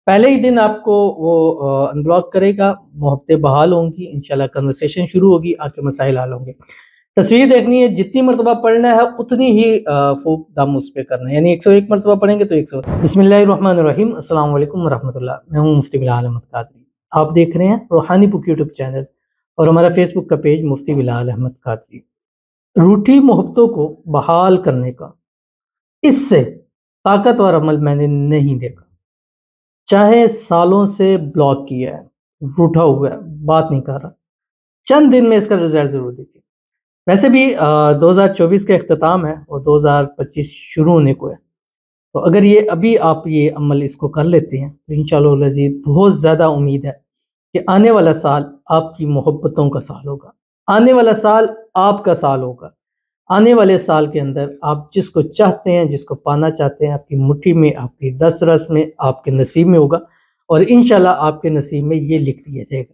پہلے ہی دن آپ کو وہ ان بلاک کرے گا، محبتیں بحال ہوں گی، انشاءاللہ کنورسیشن شروع ہوگی، آپ کے مسائل حل ہوں گے۔ تصویر دیکھنی ہے، جتنی مرتبہ پڑھنا ہے اتنی ہی فوق دم اس پہ کرنا ہے، یعنی 101 مرتبہ پڑھیں گے تو 100۔ بسم اللہ الرحمن الرحیم۔ السلام علیکم ورحمۃ اللہ، میں ہوں مفتی بلال احمد قادری۔ آپ دیکھ رہے ہیں روحانی بک یوٹیوب چینل اور ہمارا فیس بک کا پیج مفتی بلال احمد قادری۔ روٹھی محبتوں کو بحال کرنے کا اس سے طاقتور عمل میں نے نہیں دیکھا، چاہے سالوں سے بلاک کیا ہے، روٹھا ہوا ہے، بات نہیں کر رہا، چند دن میں اس کا رزلٹ ضرور دیکھیں۔ ویسے بھی 2024 کا اختتام ہے اور 2025 شروع ہونے کو ہے، تو اگر یہ ابھی آپ یہ عمل اس کو کر لیتے ہیں تو انشاءاللہ العزیز بہت زیادہ امید ہے کہ آنے والا سال آپ کی محبتوں کا سال ہوگا، آنے والا سال آپ کا سال ہوگا، آنے والے سال کے اندر آپ جس کو چاہتے ہیں، جس کو پانا چاہتے ہیں، آپ کی مٹھی میں، آپ کی دسترس میں، آپ کے نصیب میں ہوگا، اور انشاءاللہ آپ کے نصیب میں یہ لکھ دیا جائے گا۔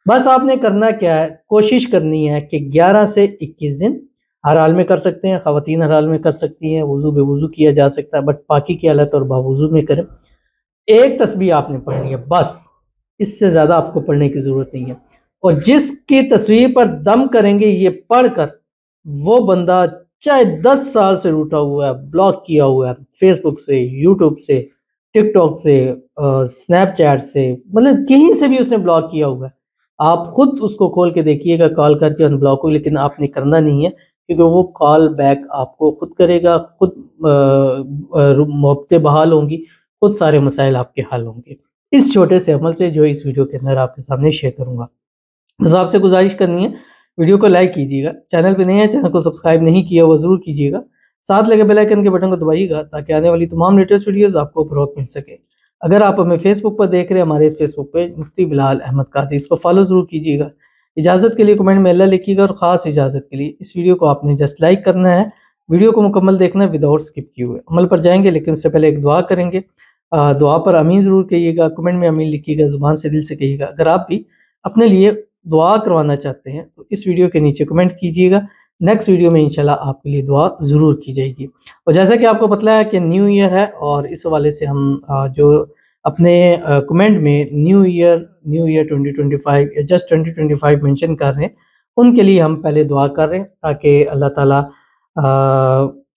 بس آپ نے کرنا کیا ہے، کوشش کرنی ہے کہ 11 سے 21 دن ہر حال میں کر سکتے ہیں، خواتین ہر حال میں کر سکتی ہیں، وضو بے وضو کیا جا سکتا ہے، بٹ پاکی کی حالت اور باوضو میں کریں۔ ایک تسبیح آپ نے پڑھنی ہے بس، اس سے زیادہ آپ کو پڑھنے کی ضرورت نہیں ہے، اور جس کی تصویر پر دم کریں گے یہ پڑھ کر، وہ بندہ چاہے 10 سال سے روٹا ہوا ہے، بلاک کیا ہوا ہے، فیس بک سے، یوٹیوب سے، ٹک ٹاک سے، سنیپ چیٹ سے، مطلب کہیں سے بھی اس نے بلاک کیا ہوا ہے، آپ خود اس کو کھول کے دیکھیے گا، کال کر کے ان بلاک ہو، لیکن آپ نے کرنا نہیں ہے، کیونکہ وہ کال بیک آپ کو خود کرے گا، خود محبتیں بحال ہوں گی، خود سارے مسائل آپ کے حل ہوں گے اس چھوٹے سے عمل سے جو اس ویڈیو کے اندر آپ کے سامنے شیئر کروں گا۔ بس آپ سے گزارش کرنی ہے، ویڈیو کو لائک کیجیے گا، چینل پہ نہیں ہے، چینل کو سبسکرائب نہیں کیا وہ ضرور کیجیے گا، ساتھ لگے بیل آئیکن کے بٹن کو دبائیے گا تاکہ آنے والی تمام لیٹسٹ ویڈیوز آپ کو بروقت مل سکے۔ اگر آپ ہمیں فیس بک پر دیکھ رہے ہیں، ہمارے اس فیس بک پہ مفتی بلال احمد قادری، اس کو فالو ضرور کیجیے گا۔ اجازت کے لیے کمنٹ میں اللہ لکھیے گا، اور خاص اجازت کے لیے اس ویڈیو کو آپ نے جسٹ لائک کرنا ہے، ویڈیو کو مکمل دیکھنا ہے وداؤٹ سکپ کیے ہوئے۔ عمل پر جائیں گے لیکن اس سے پہلے ایک دعا کریں گے، دعا پر امین ضرور کہیے گا، کمنٹ میں امین لکھیے گا، زبان سے دل سے کہیے گا۔ اگر آپ بھی اپنے لیے دعا کروانا چاہتے ہیں تو اس ویڈیو کے نیچے کمنٹ کیجیے گا، نیکسٹ ویڈیو میں انشاءاللہ آپ کے لیے دعا ضرور کی جائے گی۔ اور جیسا کہ آپ کو پتہ ہے کہ نیو ایئر ہے، اور اس حوالے سے ہم جو اپنے کمنٹ میں نیو ایئر 2025 یا جسٹ 2025 مینشن کر رہے ہیں، ان کے لیے ہم پہلے دعا کر رہے ہیں تاکہ اللہ تعالیٰ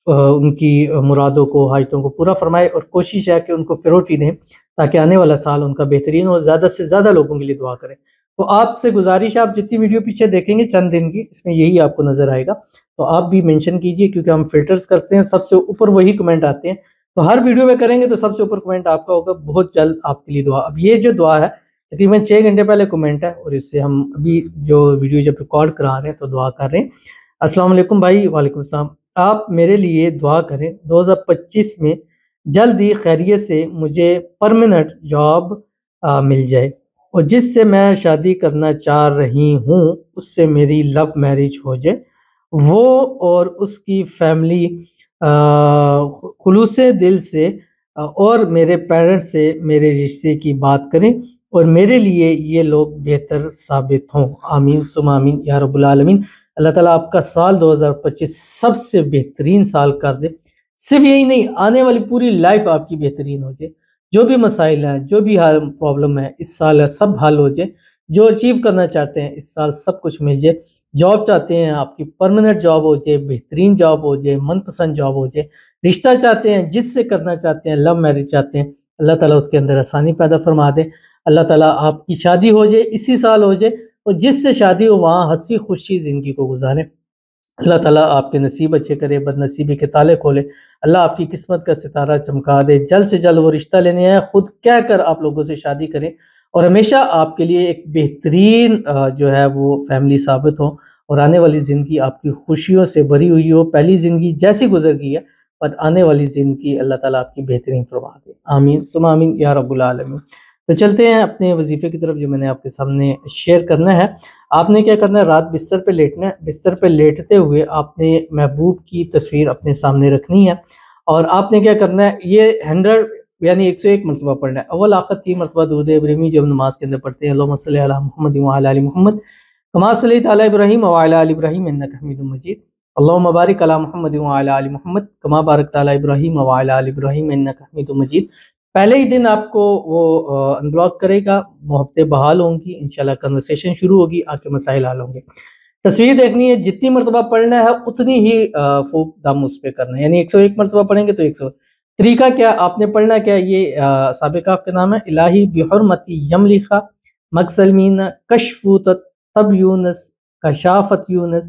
ان کی مرادوں کو، حاجتوں کو پورا فرمائے، اور کوشش ہے کہ ان کو پریورٹی دیں تاکہ آنے والا سال ان کا بہترین ہو، زیادہ سے زیادہ لوگوں کے لیے دعا کریں۔ تو آپ سے گزارش ہے، آپ جتنی ویڈیو پیچھے دیکھیں گے چند دن کی، اس میں یہی آپ کو نظر آئے گا، تو آپ بھی مینشن کیجئے، کیونکہ ہم فلٹرز کرتے ہیں، سب سے اوپر وہی کمنٹ آتے ہیں، تو ہر ویڈیو میں کریں گے تو سب سے اوپر کمنٹ آپ کا ہوگا۔ بہت جلد آپ کے لیے دعا، اب یہ جو دعا ہے تقریباً 6 گھنٹے پہلے کمنٹ ہے، اور اس سے ہم ابھی جو ویڈیو جب ریکارڈ کرا رہے ہیں تو دعا کر رہے ہیں۔ السلام علیکم بھائی، وعلیکم السلام۔ آپ میرے لیے دعا کریں 2025 میں جلد ہی خیریت سے مجھے پرماننٹ جاب مل جائے، اور جس سے میں شادی کرنا چاہ رہی ہوں اس سے میری لو میرج ہو جائے، وہ اور اس کی فیملی خلوص دل سے اور میرے پیرنٹس سے میرے رشتے کی بات کریں، اور میرے لیے یہ لوگ بہتر ثابت ہوں۔ آمین ثم آمین یا رب العالمین۔ اللہ تعالیٰ آپ کا سال 2025 سب سے بہترین سال کر دے، صرف یہی نہیں، آنے والی پوری لائف آپ کی بہترین ہو جائے، جو بھی مسائل ہیں، جو بھی پرابلم ہے اس سال سب حل ہو جائے، جو اچیو کرنا چاہتے ہیں اس سال سب کچھ مل جائے، جاب چاہتے ہیں آپ کی پرماننٹ جاب ہو جائے، بہترین جاب ہو جائے، من پسند جاب ہو جائے، رشتہ چاہتے ہیں جس سے کرنا چاہتے ہیں، لو میرج چاہتے ہیں، اللہ تعالیٰ اس کے اندر آسانی پیدا فرما دے، اللہ تعالیٰ آپ کی شادی ہو جائے، اسی سال ہو جائے، اور جس سے شادی ہو وہاں ہنسی خوشی زندگی کو گزاریں، اللہ تعالیٰ آپ کے نصیب اچھے کرے، بد نصیبی کے تالے کھولے، اللہ آپ کی قسمت کا ستارہ چمکا دے، جلد سے جلد وہ رشتہ لینے آئے، خود کہہ کر آپ لوگوں سے شادی کریں، اور ہمیشہ آپ کے لیے ایک بہترین جو ہے وہ فیملی ثابت ہو، اور آنے والی زندگی آپ کی خوشیوں سے بھری ہوئی ہو، پہلی زندگی جیسی گزر گئی ہے پر آنے والی زندگی اللہ تعالیٰ آپ کی بہترین فرما دے۔ آمین ثم آمین یا رب العالمین۔ تو چلتے ہیں اپنے وظیفے کی طرف جو میں نے آپ کے سامنے شیئر کرنا ہے۔ آپ نے کیا کرنا ہے، رات بستر پہ لیٹنا ہے، بستر پہ لیٹتے ہوئے آپ نے محبوب کی تصویر اپنے سامنے رکھنی ہے، اور آپ نے کیا کرنا ہے، یہ 100 یعنی 101 مرتبہ پڑھنا ہے، اول آخر 3 مرتبہ درود ابراہیمی جو ہم نماز کے اندر پڑھتے ہیں، اللہم صلی علی محمد وعلی آل محمد کما صلیت علی ابراہیم وعلی آل ابراہیم انک حمید مجید، اللہم بارک علی محمد وعلی آل محمد کما بارکت علی ابراہیم وعلی آل ابراہیم انک حمید مجید۔ پہلے ہی دن آپ کو وہ ان بلاک کرے گا، محبتیں بحال ہوں گی، انشاءاللہ کنورسیشن شروع ہوگی، آپ کے مسائل حل ہوں گے۔ تصویر دیکھنی ہے، جتنی مرتبہ پڑھنا ہے اتنی ہی فوق دم اس پہ کرنا ہے، یعنی 101 مرتبہ پڑھیں گے تو 100۔ طریقہ کیا آپ نے پڑھنا کیا، یہ سابقہ کا نام ہے، الہی بحرمتی یملخا مکسلمین کشفوت تب یونس کشافت یونس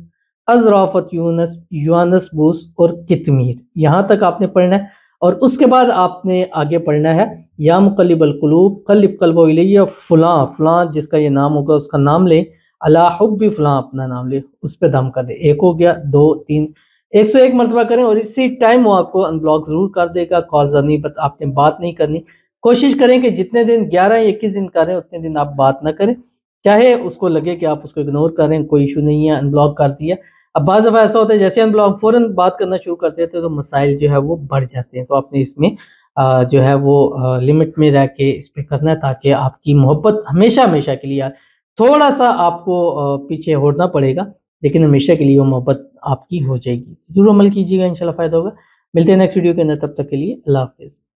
ازرافت یونس یونس بوس اور کتمیر، یہاں تک آپ نے پڑھنا ہے۔ اور اس کے بعد آپ نے آگے پڑھنا ہے، یا مقلب القلوب قلب قلب الیہ، فلاں فلاں جس کا یہ نام ہوگا اس کا نام لے، اللہ حب فلاں اپنا نام لے، اس پہ دم کر دے۔ ایک ہو گیا، 2 3 101 مرتبہ کریں، اور اسی ٹائم وہ آپ کو ان بلاک ضرور کر دے گا۔ کالز نہیں، آپ نے بات نہیں کرنی، کوشش کریں کہ جتنے دن 11 یا 21 دن کریں اتنے دن آپ بات نہ کریں، چاہے اس کو لگے کہ آپ اس کو اگنور کریں، کوئی ایشو نہیں ہے، ان بلاک کر دیا۔ اب بعض دفعہ ایسا ہوتا ہے جیسے ان بلاک فوراً بات کرنا شروع کر دیتے تو مسائل جو ہے وہ بڑھ جاتے ہیں، تو آپ نے اس میں جو ہے وہ لمٹ میں رہ کے اس پہ کرنا ہے، تاکہ آپ کی محبت ہمیشہ ہمیشہ کے لیے، تھوڑا سا آپ کو پیچھے ہوڑنا پڑے گا لیکن ہمیشہ کے لیے وہ محبت آپ کی ہو جائے گی۔ ضرور عمل کیجیے گا، انشاءاللہ فائدہ ہوگا۔ ملتے ہیں نیکسٹ ویڈیو کے اندر، تب تک کے لیے اللہ حافظ۔